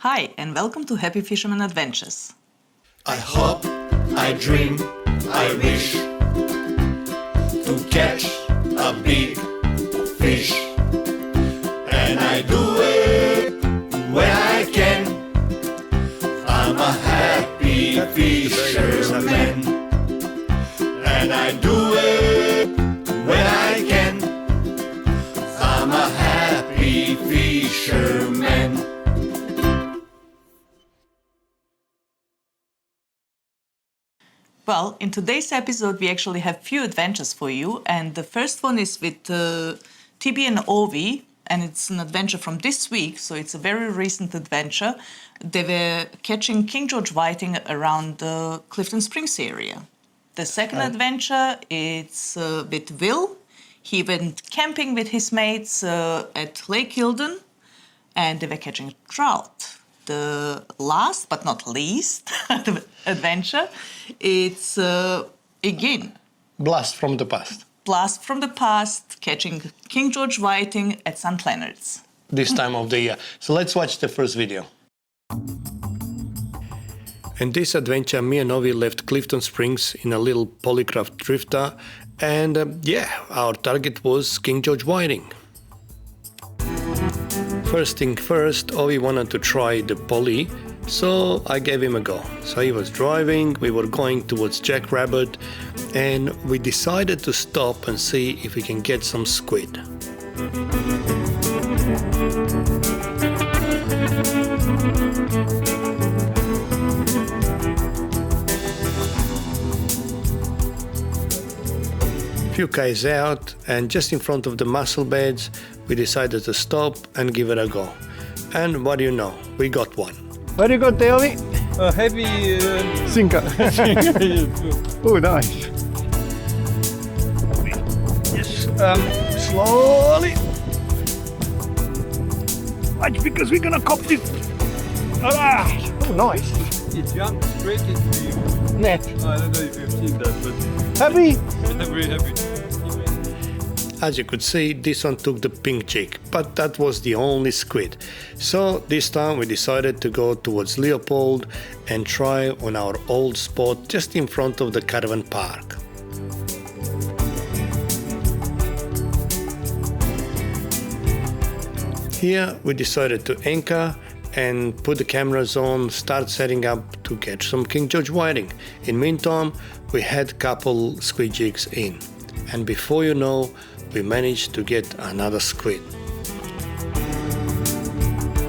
Hi, and welcome to Happy Fisherman Adventures. I hope, I dream, I wish to catch a big fish, and I do it when I can. I'm a happy fisherman, and I do it when I can. I'm a happy fisherman. Well, in today's episode, we actually have few adventures for you, and the first one is with TB and Ovi, and it's an adventure from this week, so it's a very recent adventure. They were catching King George whiting around the Clifton Springs area. The second adventure, it's with Will. He went camping with his mates at Lake Eildon, and they were catching trout. The last but not least adventure, it's again Blast from the past. Blast from the past, catching King George whiting at St Leonards. This time of the year. So let's watch the first video. In this adventure, me and Ovi left Clifton Springs in a little polycraft drifter, and our target was King George whiting. First thing first, Ovi wanted to try the poly, so I gave him a go. So he was driving, we were going towards Jackrabbit, and we decided to stop and see if we can get some squid. Few k's out, and just in front of the mussel beds, we decided to stop and give it a go. And what do you know, we got one. What do you got there, Ovi? A heavy Sinker. Oh, nice. Yes, slowly. Watch, because we're gonna cop this. Oh, nice. It jumped straight into the Net. I don't know if you've seen that, but Happy? very happy. As you could see, this one took the pink cheek, but that was the only squid. So this time we decided to go towards Leopold and try on our old spot just in front of the caravan park. Here we decided to anchor and put the cameras on, start setting up to catch some King George whiting. In meantime, we had couple squid jigs in, and before you know, we managed to get another squid.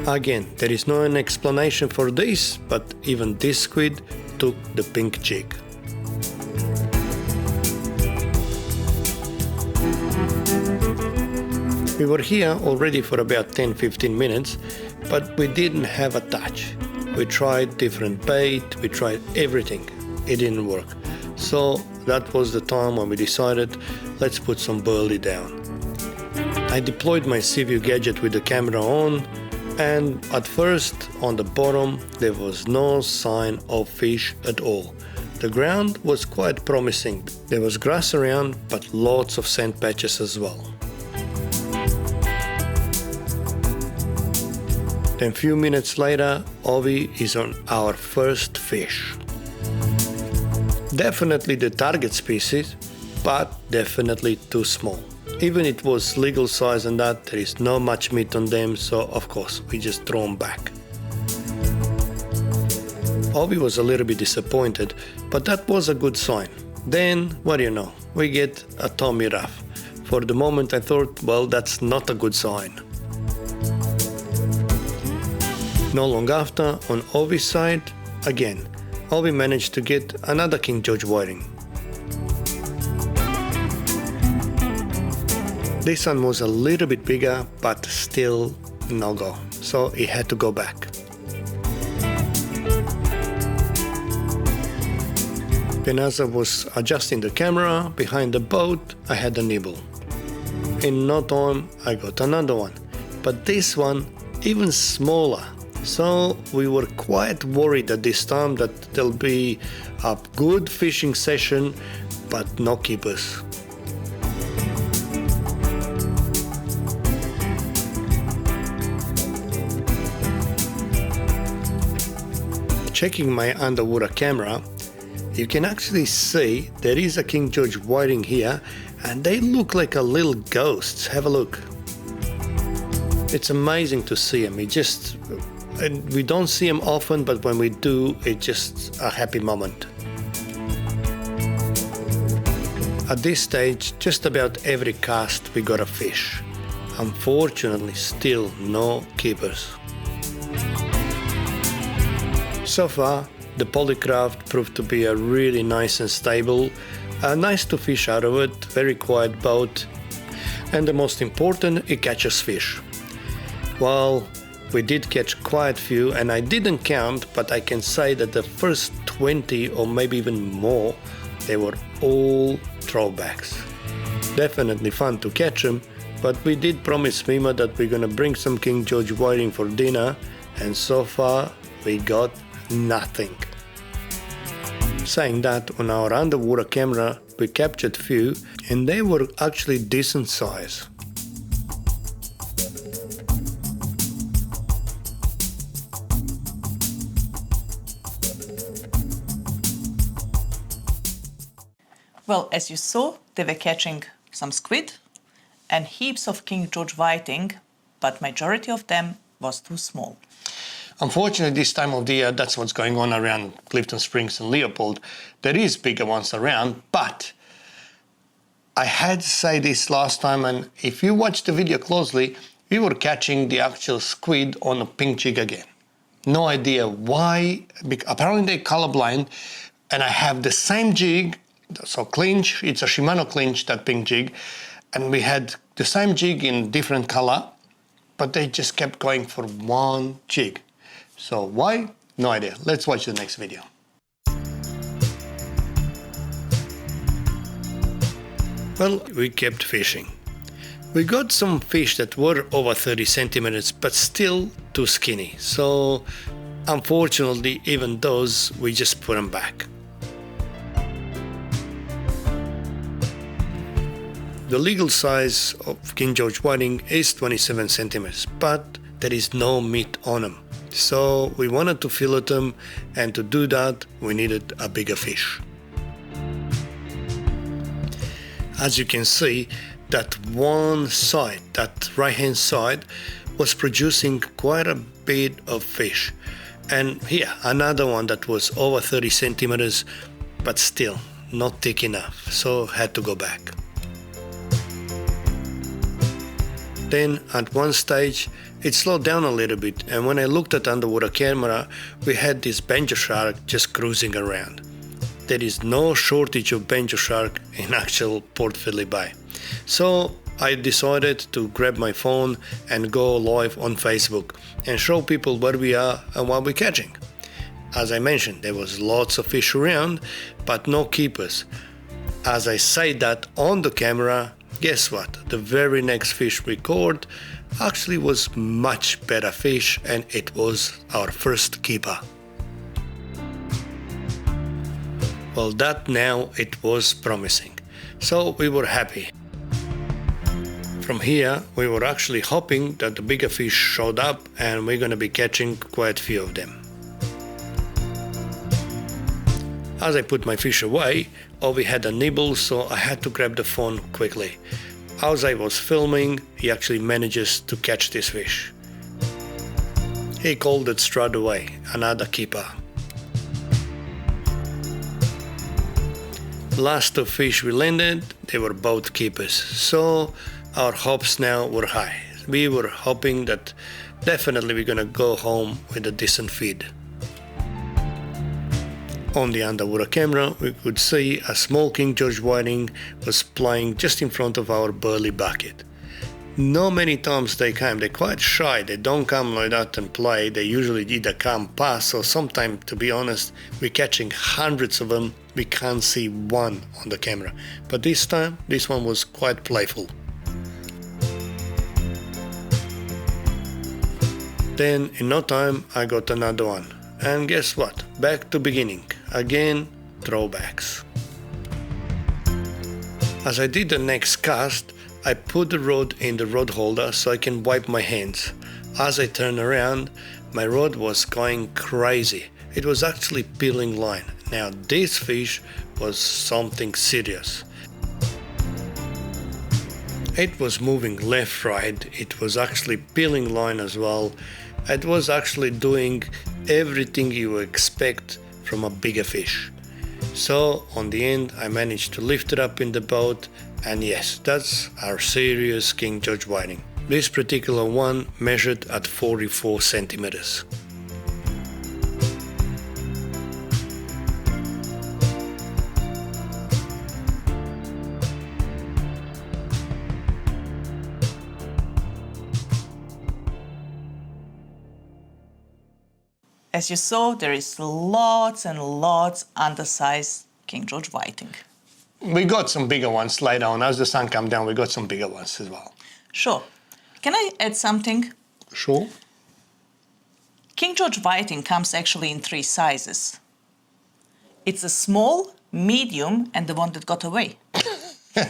Again, there is no explanation for this, but even this squid took the pink jig. We were here already for about 10-15 minutes, but we didn't have a touch. We tried different bait, we tried everything. It didn't work. So that was the time when we decided, let's put some burley down. I deployed my Seaview gadget with the camera on, and at first on the bottom there was no sign of fish at all. The ground was quite promising. There was grass around, but lots of sand patches as well. Then a few minutes later, Ovi is on our first fish. Definitely the target species, but definitely too small. Even it was legal size and that, there is no much meat on them, so of course we just throw them back. Ovi was a little bit disappointed, but that was a good sign. Then, what do you know, we get a Tommy Ruff. For the moment I thought, well, that's not a good sign. Not long after, on Ovi's side, again, Ovi managed to get another King George whiting. This one was a little bit bigger, but still no go, so he had to go back. Then as I was adjusting the camera behind the boat, I had a nibble. In no time, I got another one, but this one even smaller. So we were quite worried at this time that there'll be a good fishing session, but no keepers. checking my underwater camera, you can actually see there is a King George whiting here, and they look like a little ghosts. Have a look. It's amazing to see them. We don't see them often, but when we do, it's just a happy moment. At this stage, just about every cast we got a fish. Unfortunately, still no keepers. So far, the Polycraft proved to be a really nice and stable, nice to fish out of it, very quiet boat, and the most important, it catches fish. Well, we did catch quite a few, and I didn't count, but I can say that the first 20 or maybe even more, they were all throwbacks. Definitely fun to catch them, but we did promise Mima that we're gonna bring some King George whiting for dinner, and so far we got nothing. Saying that, on our underwater camera we captured few, and they were actually decent size. Well, as you saw, they were catching some squid and heaps of King George whiting, but majority of them was too small. Unfortunately, this time of the year, that's what's going on around Clifton Springs and Leopold. There is bigger ones around, but I had to say this last time, and if you watch the video closely, we were catching the actual squid on a pink jig again. No idea why, apparently they're colorblind, and I have the same jig, so clinch, it's a Shimano clinch, that pink jig, and we had the same jig in different color, but they just kept going for one jig. So why? No idea. Let's watch the next video. Well, we kept fishing. We got some fish that were over 30 centimeters, but still too skinny. So unfortunately, even those, we just put them back. The legal size of King George whiting is 27 centimeters, but there is no meat on them. So we wanted to fillet them, and to do that we needed a bigger fish. As you can see, that one side, that right hand side, was producing quite a bit of fish. And here, another one that was over 30 centimeters, but still not thick enough, so had to go back. Then at one stage it slowed down a little bit, and when I looked at underwater camera, we had this banjo shark just cruising around. There is no shortage of banjo shark in actual Port Phillip Bay. So I decided to grab my phone and go live on Facebook and show people where we are and what we're catching. As I mentioned, there was lots of fish around, but no keepers. As I say that on the camera, guess what? The very next fish we caught actually was much better fish, and it was our first keeper. Well, that now it was promising, so we were happy. From here we were actually hoping that the bigger fish showed up, and we're gonna be catching quite a few of them. As I put my fish away, Ovi had a nibble, so I had to grab the phone quickly. As I was filming, he actually manages to catch this fish. He called it straight away, another keeper. Last two fish we landed, they were both keepers, so our hopes now were high. We were hoping that definitely we're gonna go home with a decent feed. On the underwater camera, we could see a small King George whiting was playing just in front of our burley bucket. Not many times they come, they're quite shy, they don't come like that and play, they usually either come pass, or sometimes, to be honest, we're catching hundreds of them, we can't see one on the camera. But this time, this one was quite playful. Then, in no time, I got another one. And guess what? Back to beginning. Again, throwbacks. As I did the next cast, I put the rod in the rod holder so I can wipe my hands. As I turned around, my rod was going crazy, it was actually peeling line. Now this fish was something serious. It was moving left, right, it was actually peeling line as well. It was actually doing everything you expect from a bigger fish. So on the end I managed to lift it up in the boat, and yes, that's our serious King George whiting. This particular one measured at 44 centimeters. As you saw, there is lots and lots undersized King George whiting. We got some bigger ones later on. As the sun came down, we got some bigger ones as well. Sure. Can I add something? Sure. King George whiting comes actually in 3 sizes. It's a small, medium, and the one that got away.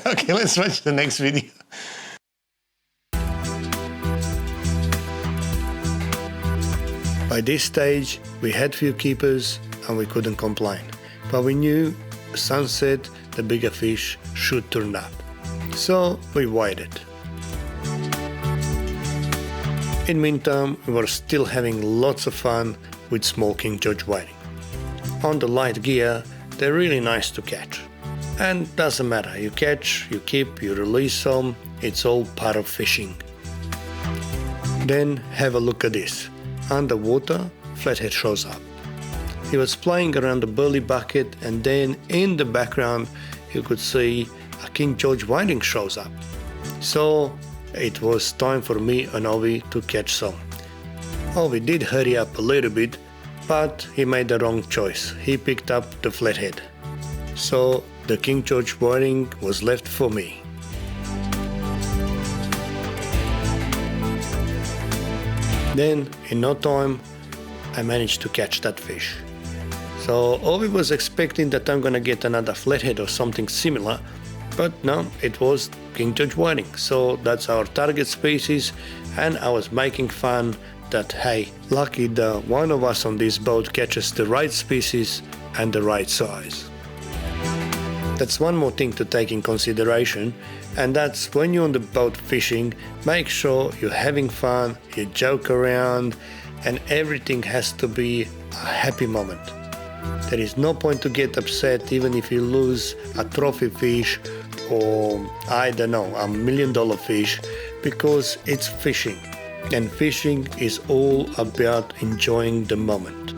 Okay, let's watch the next video. By this stage, we had few keepers and we couldn't complain. But we knew sunset, the bigger fish should turn up. So we waited. In meantime, we were still having lots of fun with small King George whiting. On the light gear, they're really nice to catch. And doesn't matter, you catch, you keep, you release some, it's all part of fishing. Then have a look at this. Underwater, flathead shows up. He was playing around the burley bucket, and then in the background you could see a King George whiting shows up. So it was time for me and Ovi to catch some. Ovi did hurry up a little bit, but he made the wrong choice. He picked up the flathead. So the King George whiting was left for me. Then, in no time, I managed to catch that fish. So Ovi was expecting that I'm gonna get another flathead or something similar, but no, it was King George whiting. So that's our target species, and I was making fun that, hey, lucky the one of us on this boat catches the right species and the right size. That's one more thing to take in consideration, and that's when you're on the boat fishing, make sure you're having fun, you joke around, and everything has to be a happy moment. There is no point to get upset even if you lose a trophy fish or, I don't know, $1 million fish, because it's fishing, and fishing is all about enjoying the moment.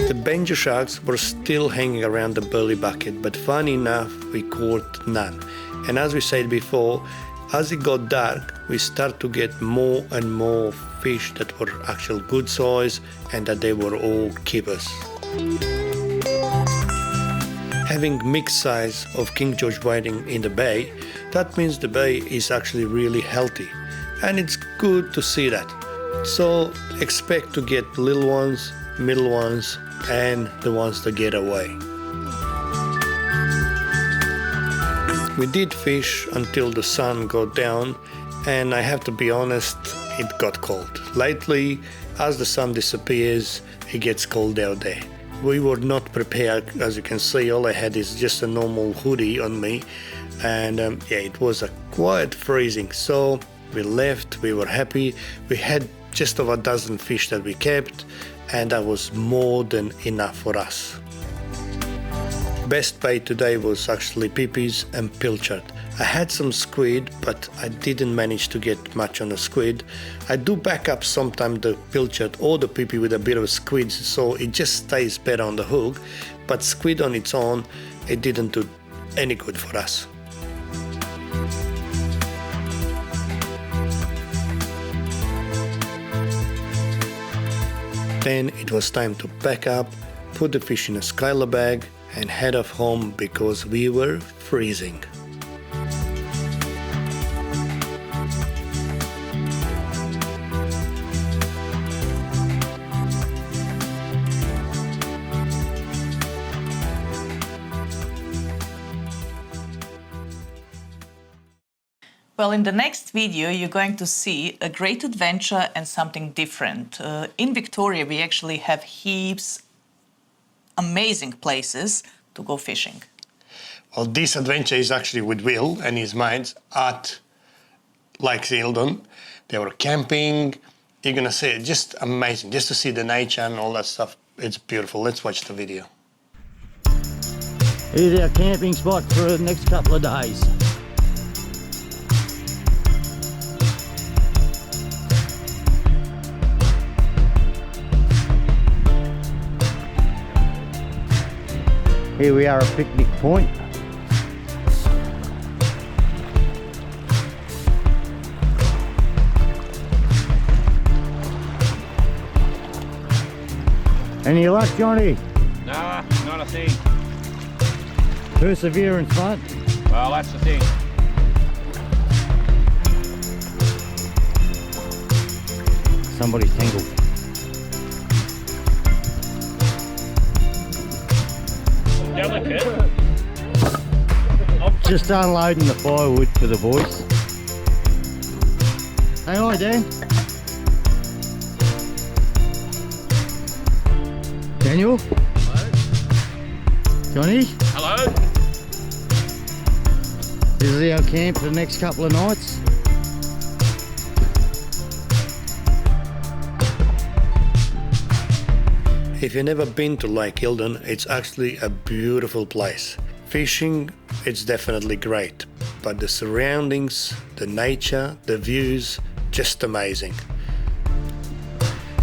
The banjo sharks were still hanging around the burley bucket, but funny enough, we caught none. And as we said before, as it got dark, we start to get more and more fish that were actual good size and that they were all keepers. Having mixed size of King George whiting in the bay, that means the bay is actually really healthy, and it's good to see that. So expect to get little ones, middle ones, and the ones that get away. We did fish until the sun got down, and I have to be honest, it got cold. Lately, as the sun disappears, it gets cold out there. We were not prepared, as you can see, all I had is just a normal hoodie on me, and yeah, it was quite freezing. So we left, we were happy, we had just over a dozen fish that we kept, and that was more than enough for us. Best bait today was actually pippies and pilchard. I had some squid, but I didn't manage to get much on the squid. I do back up sometimes the pilchard or the pippy with a bit of squid, so it just stays better on the hook, but squid on its own, it didn't do any good for us. Then it was time to pack up, put the fish in a skylar bag, and head off home because we were freezing. Well, in the next video, you're going to see a great adventure and something different. In Victoria, we actually have heaps amazing places to go fishing. Well, this adventure is actually with Will and his mates at Lake Eildon. They were camping. You're gonna see it, just amazing, just to see the nature and all that stuff. It's beautiful. Let's watch the video. Here's our camping spot for the next couple of days. Here we are at Picnic Point. Any luck, Johnny? Nah, not a thing. Perseverance, mate. Well, that's the thing. Somebody's tangled. Delicate. Just unloading the firewood for the boys. Hey, hi, Dan. Daniel? Hello. Johnny? Hello. This is our camp for the next couple of nights. If you've never been to Lake Eildon, it's actually a beautiful place. Fishing, it's definitely great, but the surroundings, the nature, the views, just amazing.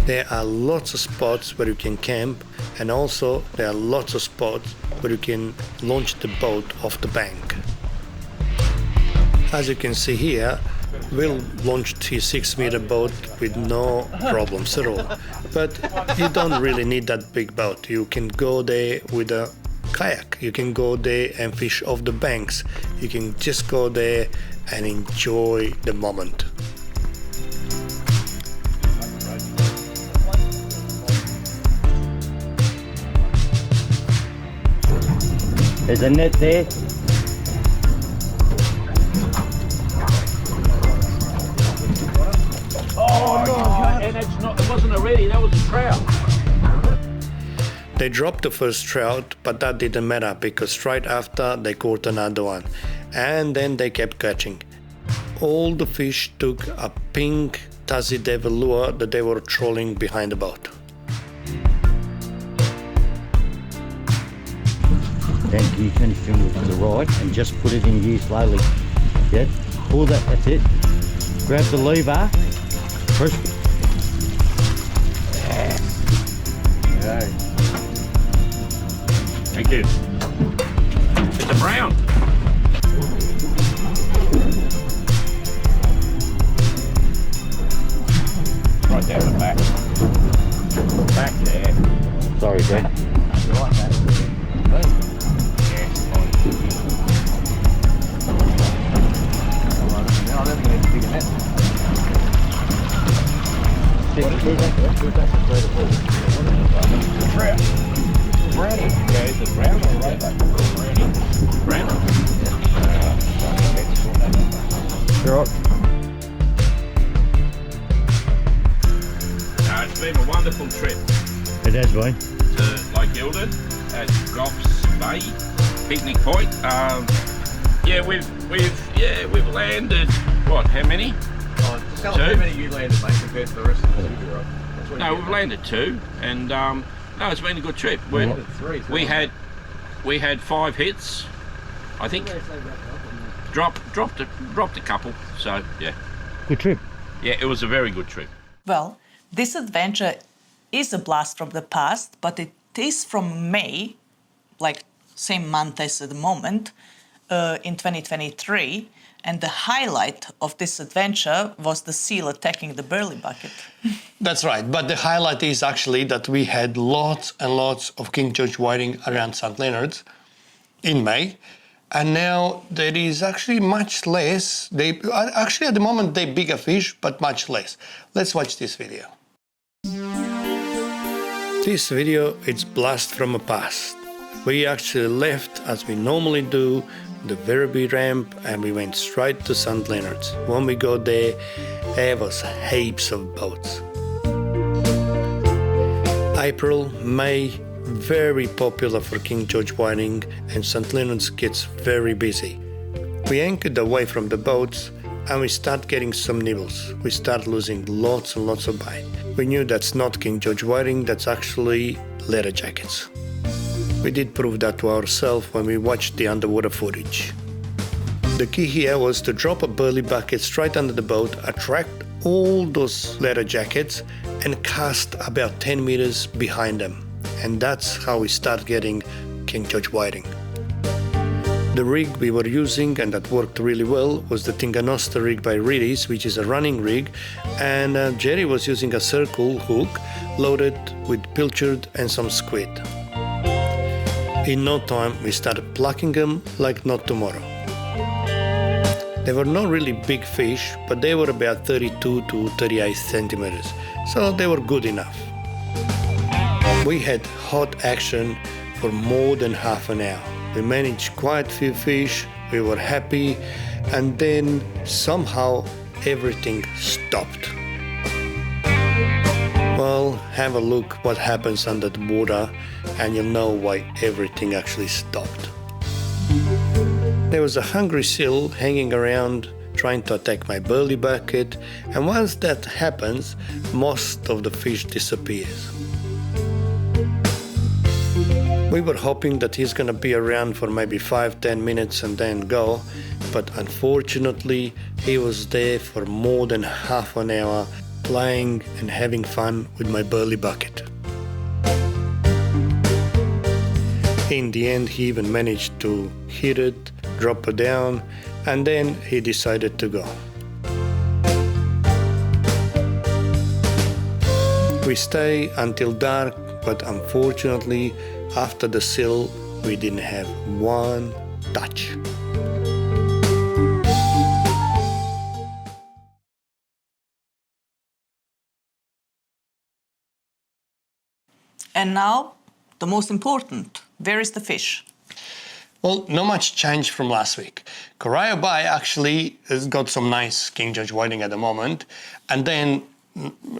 There are lots of spots where you can camp, and also there are lots of spots where you can launch the boat off the bank. As you can see here, Will launched his 6-meter boat with no problems at all. But you don't really need that big boat. You can go there with a kayak. You can go there and fish off the banks. You can just go there and enjoy the moment. There's a net there. Oh, no, and it's not, it wasn't a reddy, that was a trout. They dropped the first trout, but that didn't matter because straight after they caught another one. And then they kept catching. All the fish took a pink Tassie Devil lure that they were trolling behind the boat. Then can you finish doing it to the right and just put it in gear slowly. Yeah, pull that, that's it. Grab the lever, push. Yeah. Thank you. It's a brown. Right down the back. Back there. Sorry, Dan. It's been a wonderful trip It has been. to Lake Eildon at Goffs Bay, Picnic Point. We've landed. What? How many? Tell us how many you landed, mate, compared to the rest of the group, right? That's what No, you we've get. landed 2, and no, it's been a good trip. Landed 3. We had 5 hits, I think. Dropped a couple. So yeah, Good trip. yeah, it was a very good trip. Well, this adventure is a blast from the past, but it is from May, like same month as at the moment, in 2023. And the highlight of this adventure was the seal attacking the burley bucket. That's right, but the highlight is actually that we had lots and lots of King George whiting around St Leonards in May, and now there is actually much less. They actually at the moment they're bigger fish, but much less. Let's watch this video. This video is blast from the past. We actually left, as we normally do, the Werribee ramp, and we went straight to St Leonards. When we got there was heaps of boats. April, May, very popular for King George whiting, and St Leonards gets very busy. We anchored away from the boats and we start getting some nibbles. We start losing lots and lots of bait. We knew that's not King George whiting, that's actually leather jackets. We did prove that to ourselves when we watched the underwater footage. The key here was to drop a burley bucket straight under the boat, attract all those leather jackets and cast about 10 meters behind them. And that's how we start getting King George whiting. The rig we were using, and that worked really well, was the Tinganosta rig by Riddies, which is a running rig, and Jerry was using a circle hook loaded with pilchard and some squid. In no time, we started plucking them like not tomorrow. They were not really big fish, but they were about 32 to 38 centimeters, so they were good enough. We had hot action for more than half an hour. We managed quite a few fish, we were happy, and then somehow everything stopped. Well, have a look what happens under the water and you'll know why everything actually stopped. There was a hungry seal hanging around trying to attack my burley bucket, and once that happens, most of the fish disappears. We were hoping that he's going to be around for maybe 5-10 minutes and then go, but unfortunately he was there for more than half an hour playing and having fun with my burley bucket. In the end he even managed to hit it, drop it down, and then he decided to go. We stay until dark, but unfortunately after the seal, we didn't have one touch. And now, the most important, where is the fish? Well, not much change from last week. Corio Bay actually has got some nice King George whiting at the moment, and then,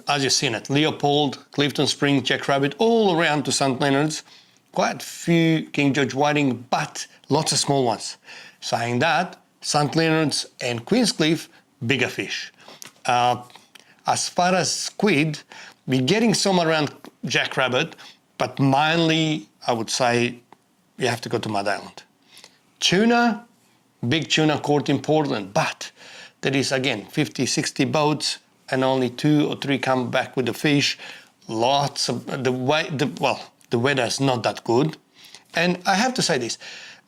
as you've seen it, Leopold, Clifton Spring, Jackrabbit, all around to St Leonards. Quite a few King George whiting, but lots of small ones. Saying that, St Leonards and Queenscliff, bigger fish. As far as squid, we're getting some around Jackrabbit, but mainly, I would say, you have to go to Mud Island. Tuna, big tuna caught in Portland, but there is, again, 50, 60 boats, and only 2 or 3 come back with the fish. Lots of, the weather is not that good. And I have to say this,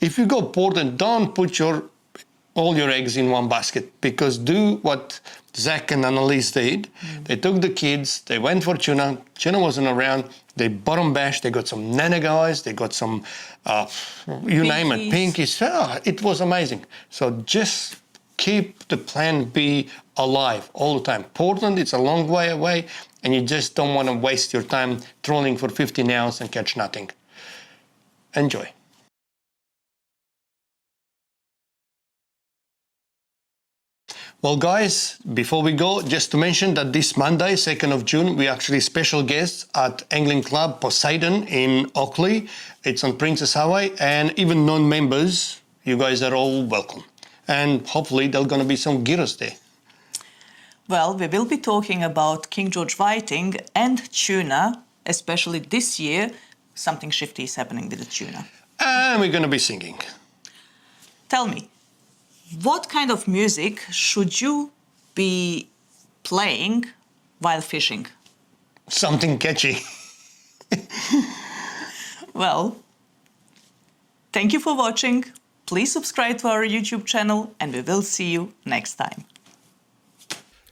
if you go Portland, don't put all your eggs in one basket, because do what Zach and Annalise did. They took the kids, they went for tuna wasn't around, they bottom bashed, they got some nana guys, they got some, you name it, pinkies. It was amazing. So just keep the plan B alive all the time. Portland, it's a long way away, and you just don't want to waste your time trolling for 15 hours and catch nothing. Enjoy. Well, guys, before we go, just to mention that this Monday, 2nd of June, we're actually special guests at Angling Club Poseidon in Oakley. It's on Princess Highway, and even non-members, you guys are all welcome. And hopefully there's going to be some gyros there. Well, we will be talking about King George whiting and tuna, especially this year. Something shifty is happening with the tuna. And we're going to be singing. Tell me, what kind of music should you be playing while fishing? Something catchy. Well, thank you for watching. Please subscribe to our YouTube channel, and we will see you next time.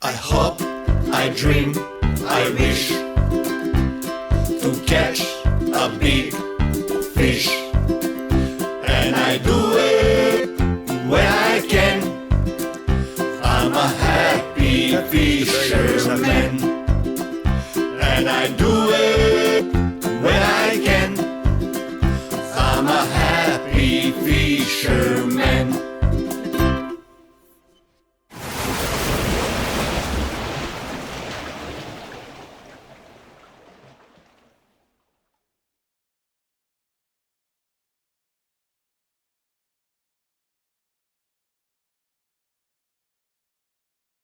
I hope, I dream, I wish to catch a big fish, and I do it when I can. I'm a happy fisher.